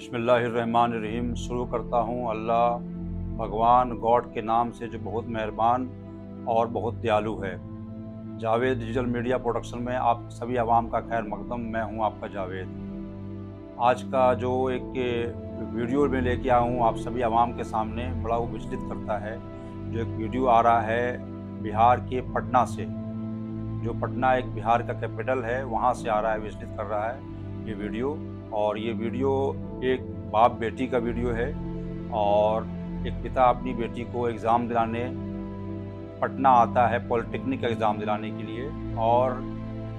बिस्मिल्लाहिर्रहमानिर्रहीम। शुरू करता हूँ अल्लाह भगवान गॉड के नाम से जो बहुत मेहरबान और बहुत दयालु है। जावेद डिजिटल मीडिया प्रोडक्शन में आप सभी आवाम का खैर मकदम। मैं हूँ आपका जावेद। आज का जो एक वीडियो में लेके आया हूँ आप सभी आवाम के सामने, बड़ा वो विचलित करता है। जो एक वीडियो आ रहा है बिहार के पटना से, जो पटना एक बिहार का कैपिटल है, वहाँ से आ रहा है, विचलित कर रहा है ये वीडियो। और ये वीडियो एक बाप बेटी का वीडियो है और एक पिता अपनी बेटी को एग्ज़ाम दिलाने पटना आता है, पॉलिटेक्निक का एग्ज़ाम दिलाने के लिए। और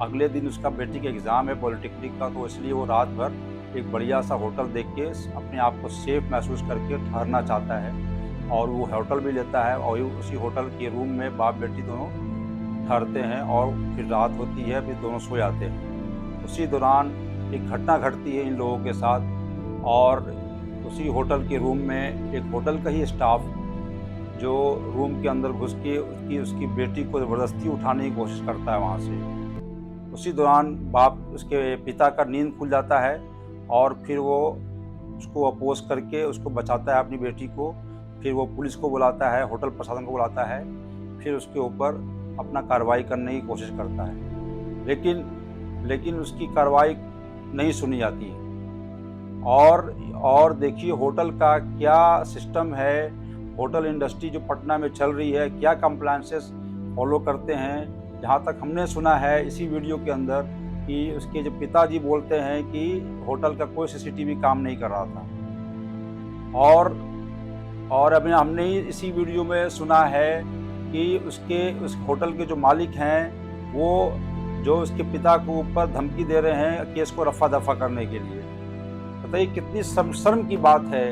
अगले दिन उसका बेटी का एग्ज़ाम है पॉलिटेक्निक का, तो इसलिए वो रात भर एक बढ़िया सा होटल देख के अपने आप को सेफ महसूस करके ठहरना चाहता है। और वो होटल भी लेता है और उसी होटल के रूम में बाप बेटी दोनों ठहरते हैं और फिर रात होती है, फिर दोनों सो जाते हैं। उसी दौरान एक घटना घटती है इन लोगों के साथ। और उसी होटल के रूम में एक होटल का ही स्टाफ जो रूम के अंदर घुस के उसकी बेटी को ज़बरदस्ती उठाने की कोशिश करता है वहाँ से। उसी दौरान उसके पिता का नींद खुल जाता है और फिर वो उसको अपोज करके उसको बचाता है अपनी बेटी को। फिर वो पुलिस को बुलाता है, होटल प्रशासन को बुलाता है, फिर उसके ऊपर अपना कार्रवाई करने की कोशिश करता है। लेकिन उसकी कार्रवाई नहीं सुनी जाती है। और देखिए होटल का क्या सिस्टम है, होटल इंडस्ट्री जो पटना में चल रही है, क्या कंप्लायंसेस फॉलो करते हैं। जहाँ तक हमने सुना है इसी वीडियो के अंदर कि उसके जो पिताजी बोलते हैं कि होटल का कोई सीसीटीवी काम नहीं कर रहा था। और अभी हमने इसी वीडियो में सुना है कि उस होटल के जो मालिक हैं वो जो उसके पिता को ऊपर धमकी दे रहे हैं केस को रफा दफा करने के लिए। बताइए कितनी शर्म की बात है।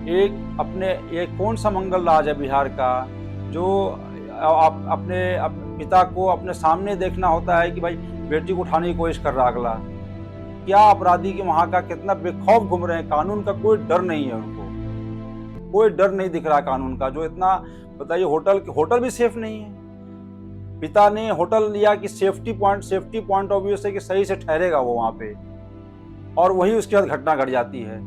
एक कौन सा मंगल राज है बिहार का जो अपने पिता को अपने सामने देखना होता है कि भाई बेटी को उठाने की कोशिश कर रहा अगला। क्या अपराधी के वहाँ का कितना बेखौफ घूम रहे हैं, कानून का कोई डर नहीं है उनको, कोई डर नहीं दिख रहा कानून का। जो इतना बताइए होटल भी सेफ नहीं है। पिता ने होटल लिया कि सेफ्टी पॉइंट ऑफ व्यू से कि सही से ठहरेगा वो वहाँ पे, और वही उसके बाद घटना घट जाती है।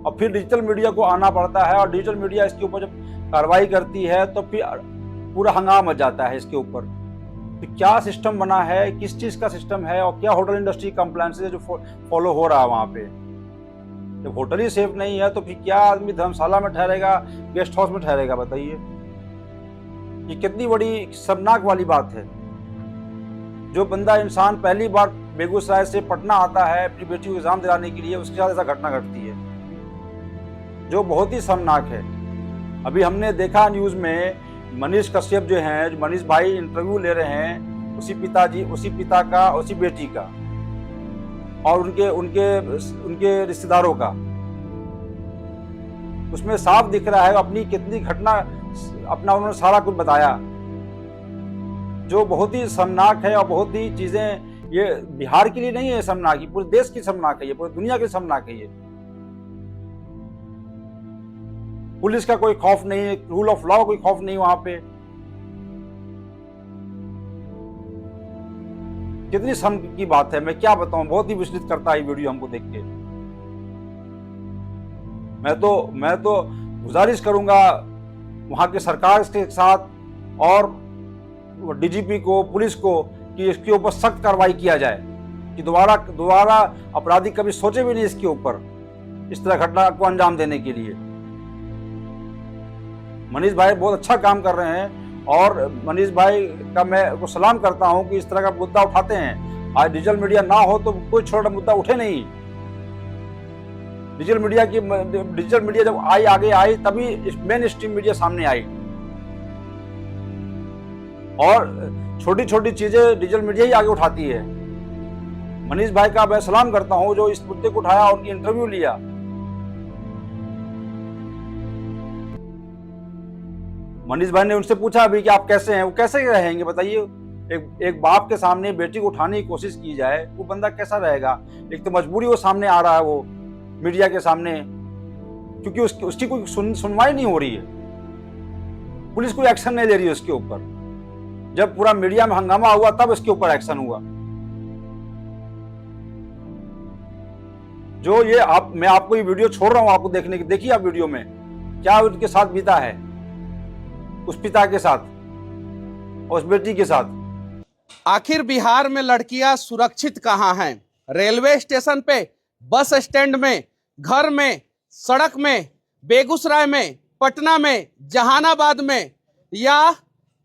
और फिर डिजिटल मीडिया को आना पड़ता है और डिजिटल मीडिया इसके ऊपर जब कार्रवाई करती है तो फिर पूरा हंगामा मच जाता है इसके ऊपर। तो क्या सिस्टम बना है, किस चीज़ का सिस्टम है और क्या होटल इंडस्ट्री कंप्लायंसेस जो फॉलो हो रहा है वहाँ पे। जब होटल ही सेफ नहीं है तो फिर क्या आदमी धर्मशाला में ठहरेगा, गेस्ट हाउस में ठहरेगा। बताइए ये कितनी बड़ी शर्मनाक वाली बात है। जो बंदा इंसान पहली बार बेगूसराय से पटना आता है अपनी बेटी को एग्जाम दिलाने के लिए, उसके साथ ऐसा घटना घटती है जो बहुत ही शर्मनाक है। अभी हमने देखा न्यूज में मनीष कश्यप जो हैं, मनीष भाई इंटरव्यू ले रहे हैं उसी पिता का, उसी बेटी का और उनके रिश्तेदारों का। उसमें साफ दिख रहा है अपनी कितनी घटना, अपना उन्होंने सारा कुछ बताया जो बहुत ही शर्मनाक है। और बहुत ही चीजें ये बिहार के लिए नहीं है शर्मनाक, पूरे देश की शर्मनाक है, ये पूरी दुनिया की शर्मनाक है। ये पुलिस का कोई खौफ नहीं है, रूल ऑफ लॉ का कोई खौफ नहीं वहां पे। कितनी शर्म की बात है, मैं क्या बताऊं। बहुत ही विचलित करता है वीडियो हमको देख के। मैं तो गुजारिश करूंगा वहां के सरकार के साथ और डीजीपी को, पुलिस को, कि इसके ऊपर सख्त कार्रवाई किया जाए कि दोबारा अपराधी कभी सोचे भी नहीं इसके ऊपर इस तरह घटना को अंजाम देने के लिए। मनीष भाई बहुत अच्छा काम कर रहे हैं और मनीष भाई का मैं सलाम करता हूं कि इस तरह का मुद्दा उठाते हैं। आज डिजिटल मीडिया ना हो तो कोई छोटा मुद्दा उठे नहीं। डिजिटल मीडिया जब आगे आई तभी मेन स्ट्रीम मीडिया सामने आई और छोटी छोटी चीजें डिजिटल मीडिया ही आगे उठाती है। मनीष भाई का मैं सलाम करता हूं जो इस मुद्दे को उठाया, उनकी इंटरव्यू लिया। मनीष भाई ने उनसे पूछा अभी कि आप कैसे हैं, वो कैसे रहेंगे बताइए। एक बाप के सामने बेटी को उठाने की कोशिश की जाए, वो बंदा कैसा रहेगा। एक तो मजबूरी वो सामने आ रहा है वो मीडिया के सामने, क्योंकि उसकी कोई सुनवाई नहीं हो रही है, पुलिस कोई एक्शन नहीं ले रही है उसके ऊपर। जब पूरा मीडिया में हंगामा हुआ तब इसके ऊपर एक्शन हुआ। जो ये मैं आपको ये वीडियो छोड़ रहा हूँ आपको देखने की, देखिए आप वीडियो में क्या उनके साथ बीता है, उस पिता के साथ और उस बेटी के साथ। आखिर बिहार में लड़कियां सुरक्षित कहां हैं? रेलवे स्टेशन पे, बस स्टैंड में, घर में, सड़क में, बेगूसराय में, पटना में, जहानाबाद में, या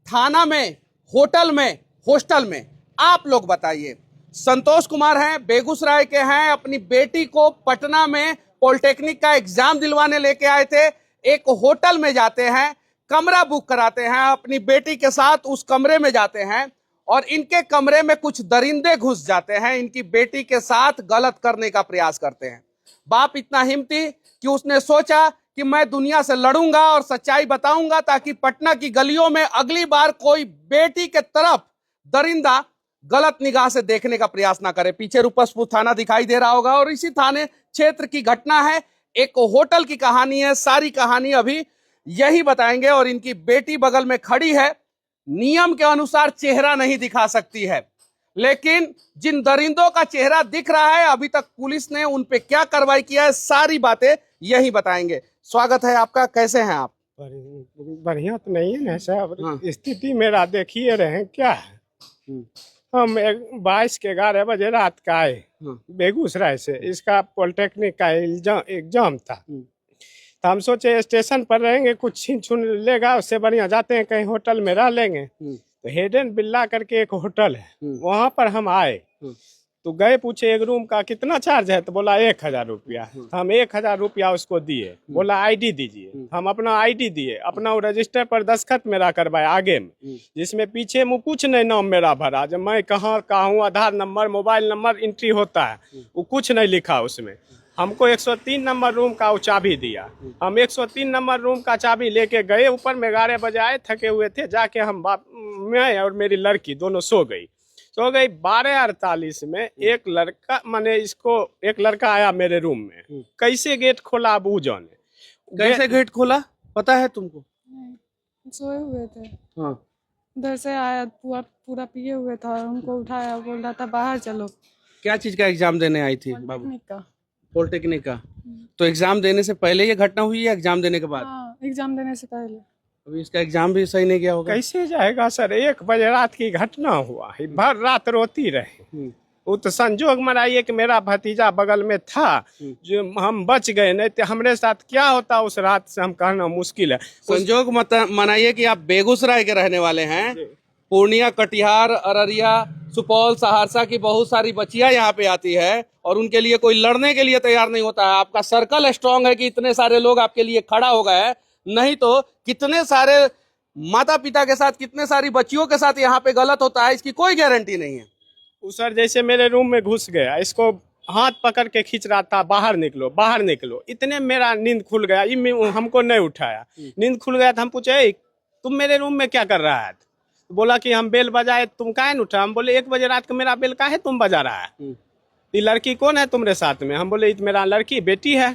थाना में, होटल में, हॉस्टल में? आप लोग बताइए। संतोष कुमार हैं, बेगूसराय के हैं, अपनी बेटी को पटना में पॉलिटेक्निक का एग्जाम दिलवाने लेके आए थे। एक होटल में जाते हैं, कमरा बुक कराते हैं, अपनी बेटी के साथ उस कमरे में जाते हैं और इनके कमरे में कुछ दरिंदे घुस जाते हैं, इनकी बेटी के साथ गलत करने का प्रयास करते हैं। बाप इतना हिम्मती कि उसने सोचा कि मैं दुनिया से लड़ूंगा और सच्चाई बताऊंगा ताकि पटना की गलियों में अगली बार कोई बेटी के तरफ दरिंदा गलत निगाह से देखने का प्रयास ना करे। पीछे रूपसपुर थाना दिखाई दे रहा होगा और इसी थाने क्षेत्र की घटना है। एक होटल की कहानी है, सारी कहानी अभी यही बताएंगे। और इनकी बेटी बगल में खड़ी है, नियम के अनुसार चेहरा नहीं दिखा सकती है, लेकिन जिन दरिंदों का चेहरा दिख रहा है, अभी तक पुलिस ने उन पे क्या कार्रवाई किया है, सारी बातें यही बताएंगे। स्वागत है आपका, कैसे हैं आप? बढ़िया तो नहीं है ना साहब। हाँ। स्थिति मेरा देखिए रहे क्या है। हम 22-11 बजे रात का आए बेगूसराय से। इसका पॉलिटेक्निक का एग्जाम था, तो हम सोचे स्टेशन पर रहेंगे, कुछ छीन छुन लेगा, उससे बढ़िया जाते हैं कहीं होटल में रह लेंगे। तो हेडन बिल्ला करके एक होटल है, वहां पर हम आए तो गए, पूछे एक रूम का कितना चार्ज है, तो बोला 1000 रुपया। तो हम 1000 रुपया उसको दिए, बोला आईडी दीजिए। हम अपना आईडी दिए, अपना वो रजिस्टर पर दस्तखत मेरा करवाया आगे में, जिसमें पीछे में कुछ नहीं नाम मेरा भरा, जब मैं कहाँ का हूँ, आधार नंबर, मोबाइल नंबर एंट्री होता है, वो कुछ नहीं लिखा उसमें। हमको 103 नंबर रूम का वो चाबी दिया। हम 103 नंबर रूम का चाबी लेके गए ऊपर में। 11 बजे आए, थके हुए थे, जाके हम मैं और मेरी लड़की दोनों सो गई। 12:48 में एक लड़का, माने इसको एक लड़का आया मेरे रूम में। कैसे गेट खोला अब वो जाने। कैसे गेट खोला पता है तुमको? सोए हुए थे, हाँ। उधर से आया, पूरा पिए हुए था, उनको उठाया, बोल रहा था बाहर चलो। क्या चीज का एग्जाम देने आई थी बाबू? पॉलिटेक्निक का। पॉलिटेक्निक का। तो एग्जाम देने से पहले ये घटना हुई या एग्जाम देने के बाद? हाँ, एग्जाम देने से पहले। अभी इसका एग्जाम भी सही नहीं गया होगा। कैसे जाएगा सर, 1 बजे रात की घटना हुआ, भर रात रोती रहे। वो तो संजोग मनाइए कि मेरा भतीजा बगल में था, जो हम बच गए, नहीं तो हमारे साथ क्या होता उस रात से हम कहना मुश्किल है। संजोग मत मनाइए कि आप बेगूसराय के रहने वाले हैं। पूर्णिया, कटिहार, अररिया, सुपौल, सहरसा की बहुत सारी बच्चियां यहाँ पे आती है और उनके लिए कोई लड़ने के लिए तैयार नहीं होता है। आपका सर्कल स्ट्रांग है कि इतने सारे लोग आपके लिए खड़ा हो गए, नहीं तो कितने सारे माता पिता के साथ, कितने सारी बच्चियों के साथ यहाँ पे गलत होता है, इसकी कोई गारंटी नहीं है। सर जैसे मेरे रूम में घुस गया, इसको हाथ पकड़ के खींच रहा था, बाहर निकलो बाहर निकलो। इतने मेरा नींद खुल गया, हमको नहीं उठाया। नींद खुल गया था, हम पूछे तुम मेरे रूम में क्या कर रहा है? तो बोला कि हम बेल बजाए, तुम काहे न उठा? हम बोले 1 बजे रात को मेरा बेल काहे तुम बजा रहा है? ये लड़की कौन है तुम्हारे साथ में? हम बोले मेरा लड़की बेटी है।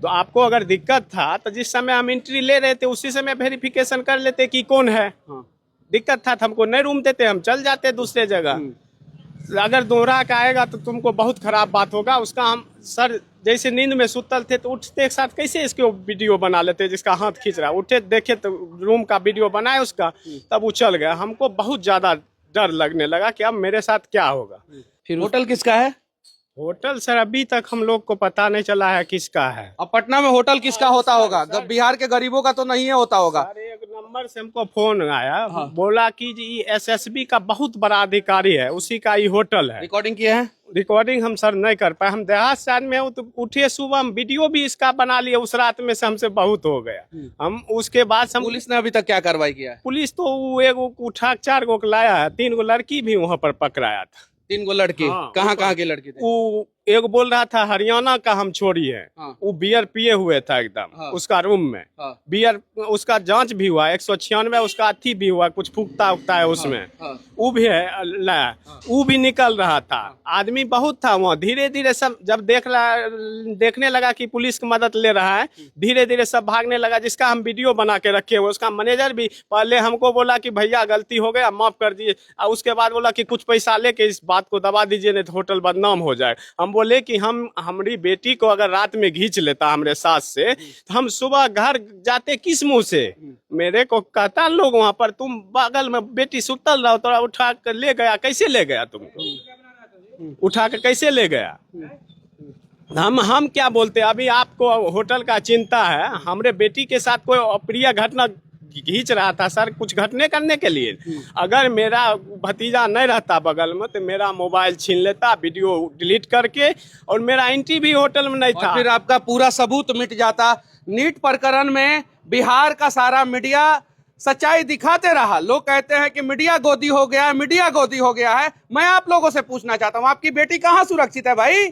तो आपको अगर दिक्कत था तो जिस समय हम एंट्री ले रहे थे उसी समय वेरिफिकेशन कर लेते कि कौन है। दिक्कत था तो हमको नहीं रूम देते, हम चल जाते दूसरे जगह। अगर दोहरा का आएगा तो तुमको बहुत खराब बात होगा। उसका हम सर जैसे नींद में सुतल थे तो उठते एक साथ कैसे इसके वीडियो बना लेते, जिसका हाथ खींच रहा। उठे देखे तो रूम का वीडियो बनाए उसका, तब वो चल गया। हमको बहुत ज्यादा डर लगने लगा कि अब मेरे साथ क्या होगा। फिर होटल किसका है? होटल सर अभी तक हम लोग को पता नहीं चला है किसका है। अब पटना में होटल किसका होता होगा? बिहार के गरीबों का तो नहीं है होता होगा। एक नंबर से हमको फोन आया, बोला कि जी SSB का बहुत बड़ा अधिकारी है, उसी का ये होटल है। रिकॉर्डिंग किया है? रिकॉर्डिंग हम सर नहीं कर पाए, हम देहात साइड में तो उठे सुबह, हम वीडियो भी इसका बना लिए। उस रात में से हमसे बहुत हो गया। हम उसके बाद पुलिस ने अभी तक क्या कार्रवाई किया है? पुलिस तो एगो उठा 4 गो लाया है, 3 गो लड़की भी वहाँ पर पकड़ाया था। 3 गो लड़की? कहाँ की लड़की थे? वो एक बोल रहा था हरियाणा का हम छोड़ी है। वो बियर पिए हुए था एकदम। उसका रूम में बियर, उसका जांच भी हुआ, 196 उसका अथी भी हुआ, कुछ फूकता उगता है उसमें। वो भी है लाया, वो भी निकल रहा था। आदमी बहुत था वहाँ। धीरे धीरे सब जब देखने लगा कि पुलिस की मदद ले रहा है, धीरे धीरे सब भागने लगा। जिसका हम वीडियो बना के रखे हुए, उसका मैनेजर भी पहले हमको बोला कि भैया गलती हो गया, माफ कर दिए। और उसके बाद बोला कि कुछ पैसा लेके इस बात को दबा दीजिए, नहीं तो होटल बदनाम हो जाए। हम हम बोले कि हमारी बेटी को अगर रात में खींच लेता हमरे साथ से तो हम सुबह घर जाते किस मुंह से। मेरे को कहता लोग वहां पर, तुम बगल में बेटी सुतल रहो तो उठा कर ले गया, कैसे ले गया तुमको, उठा कर कैसे ले गया। हम क्या बोलते, अभी आपको होटल का चिंता है, हमारे बेटी के साथ कोई अप्रिय घटना खींच रहा था सर कुछ घटने करने के लिए। अगर मेरा भतीजा नहीं रहता बगल में तो मेरा मोबाइल छीन लेता, वीडियो डिलीट करके, और मेरा एंट्री भी होटल में नहीं था। फिर आपका पूरा सबूत मिट जाता। नीट प्रकरण में बिहार का सारा मीडिया सच्चाई दिखाते रहा। लोग कहते हैं कि मीडिया गोदी हो गया है, मीडिया गोदी हो गया है। मैं आप लोगों से पूछना चाहता हूं, आपकी बेटी कहाँ सुरक्षित है भाई?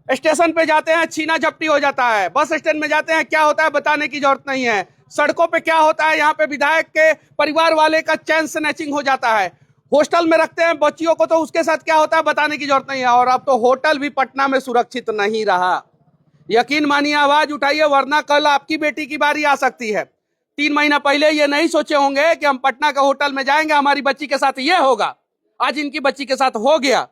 स्टेशन पे जाते हैं छीना झपटी हो जाता है, बस स्टैंड में जाते हैं क्या होता है बताने की जरूरत नहीं है, सड़कों पे क्या होता है, यहाँ पे विधायक के परिवार वाले का चैन स्नैचिंग हो जाता है, हॉस्टल में रखते हैं बच्चियों को तो उसके साथ क्या होता है बताने की जरूरत नहीं है। और अब तो होटल भी पटना में सुरक्षित नहीं रहा। यकीन मानिए, आवाज उठाइए, वरना कल आपकी बेटी की बारी आ सकती है। 3 महीना पहले ये नहीं सोचे होंगे कि हम पटना का होटल में जाएंगे, हमारी बच्ची के साथ ये होगा। आज इनकी बच्ची के साथ हो गया।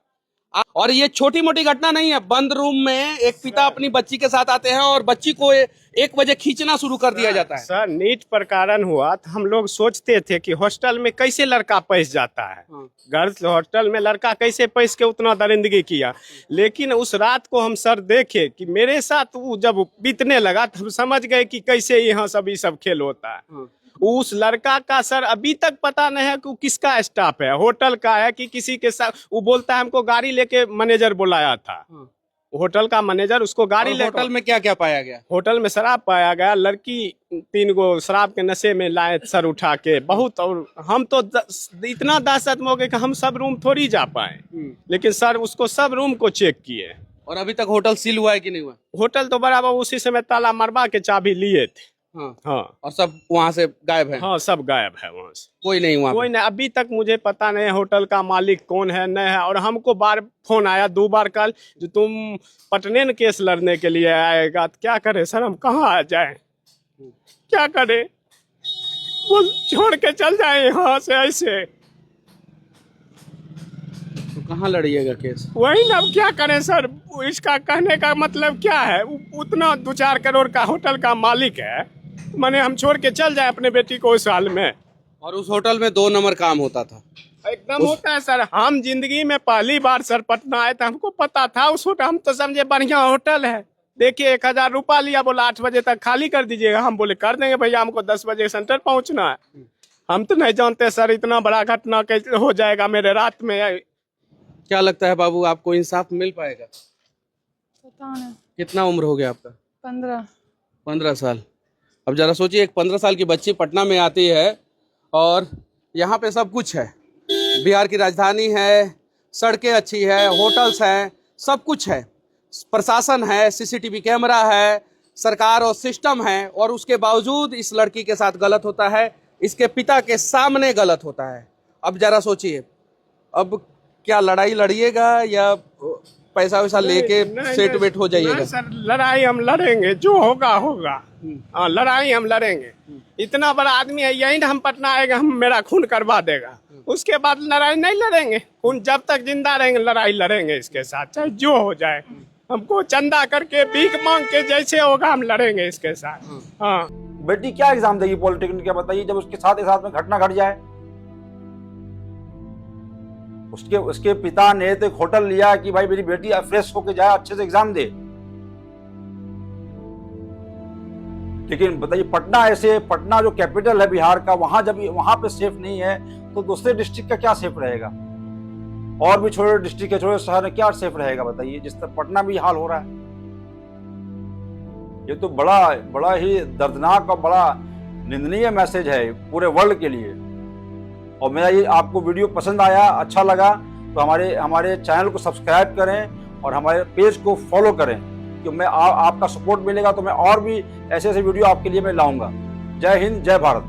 और ये छोटी मोटी घटना नहीं है। बंद रूम में एक पिता अपनी बच्ची के साथ आते हैं और बच्ची को 1 बजे खींचना शुरू कर दिया जाता है। सर नीट प्रकरण हुआ तो हम लोग सोचते थे कि हॉस्टल में कैसे लड़का पैस जाता है, गर्ल्स हॉस्टल में लड़का कैसे पैस के उतना दरिंदगी किया। लेकिन उस रात को हम सर देखे कि मेरे साथ वो जब बीतने लगा तो हम समझ गए कि कैसे यहाँ सब खेल होता है। उस लड़का का सर अभी तक पता नहीं है कि किसका स्टाफ है, होटल का है कि किसी के साथ। वो बोलता है हमको गाड़ी लेके मैनेजर बुलाया था, होटल का मैनेजर उसको गाड़ी ले। होटल में क्या क्या पाया गया? होटल में शराब पाया गया, लड़की 3 गो शराब के नशे में लाए सर उठा के बहुत। और हम तो इतना दहशत में हो गए कि हम सब रूम थोड़ी जा पाए, लेकिन सर उसको सब रूम को चेक किए। और अभी तक होटल सील हुआ है कि नहीं हुआ? होटल तो बराबर उसी समय ताला मरवा के चाबी लिए थे। हाँ। और सब वहाँ से गायब है? हाँ सब गायब है, वहाँ से कोई नहीं हुआ? कोई नहीं। अभी तक मुझे पता नहीं होटल का मालिक कौन है नहीं है। और हमको बार फोन आया 2 बार कल, जो तुम पटने में केस लड़ने के लिए आएगा। तो क्या करे सर, हम कहाँ आ जाए, क्या करे, वो छोड़ के चल जाए यहाँ से ऐसे। तो कहाँ लड़िएगा केस? वही ना, अब क्या करें सर। इसका कहने का मतलब क्या है, उतना 2-4 करोड़ का होटल का मालिक है, माने हम छोड़ के चल जाए अपने बेटी को उस हाल में। और उस होटल में 2 नंबर काम होता था एकदम होता है सर। हम जिंदगी में पहली बार सर पटना आए थे, हमको पता था उस होटल, हम तो समझे बढ़िया होटल है। देखिए 1000 रुपया लिया, बोला 8 बजे तक खाली कर दीजिएगा। हम बोले कर देंगे भैया, हमको 10 बजे सेंटर पहुंचना है। हम तो नहीं जानते सर इतना बड़ा घटना कैसे हो जाएगा मेरे रात में। क्या लगता है बाबू, आपको इंसाफ मिल पाएगा? पता नहीं। कितना उम्र हो गया आपका? 15 साल। अब जरा सोचिए, एक 15 साल की बच्ची पटना में आती है और यहाँ पे सब कुछ है। बिहार की राजधानी है, सड़कें अच्छी है, होटल्स हैं, सब कुछ है, प्रशासन है, सीसीटीवी कैमरा है, सरकार और सिस्टम है। और उसके बावजूद इस लड़की के साथ गलत होता है, इसके पिता के सामने गलत होता है। अब जरा सोचिए, अब क्या लड़ाई लड़िएगा या पैसा वैसा लेके सेट वेट हो जाइएगा? सर लड़ाई हम लड़ेंगे, जो होगा होगा। हाँ लड़ाई हम लड़ेंगे। इतना बड़ा आदमी है, यही हम पटना आएगा, हम मेरा खून करवा देगा। उसके बाद लड़ाई नहीं लड़ेंगे, खून जब तक जिंदा रहेंगे लड़ाई लड़ेंगे इसके साथ, चाहे जो हो जाए। हमको चंदा करके भीख मांग के जैसे होगा हम लड़ेंगे इसके साथ। हाँ। बेटी क्या एग्जाम देगी पॉलिटेक्निक का बताइए, जब उसके साथ में घटना घट जाए। उसके पिता ने तो एक होटल लिया कि भाई मेरी बेटी फ्रेश होके जाए, अच्छे से एग्जाम दे। लेकिन बताइए, पटना जो कैपिटल है बिहार का, वहां पे सेफ नहीं है तो दूसरे डिस्ट्रिक्ट का क्या सेफ रहेगा? और भी छोटे डिस्ट्रिक्ट के छोटे शहर में क्या सेफ रहेगा बताइए, जिस तरह पटना में हाल हो रहा है। ये तो बड़ा ही दर्दनाक और बड़ा निंदनीय मैसेज है पूरे वर्ल्ड के लिए। और मेरा ये आपको वीडियो पसंद आया, अच्छा लगा तो हमारे चैनल को सब्सक्राइब करें और हमारे पेज को फॉलो करें, कि मैं आपका सपोर्ट मिलेगा तो मैं और भी ऐसे वीडियो आपके लिए मैं लाऊंगा। जय हिंद, जय भारत।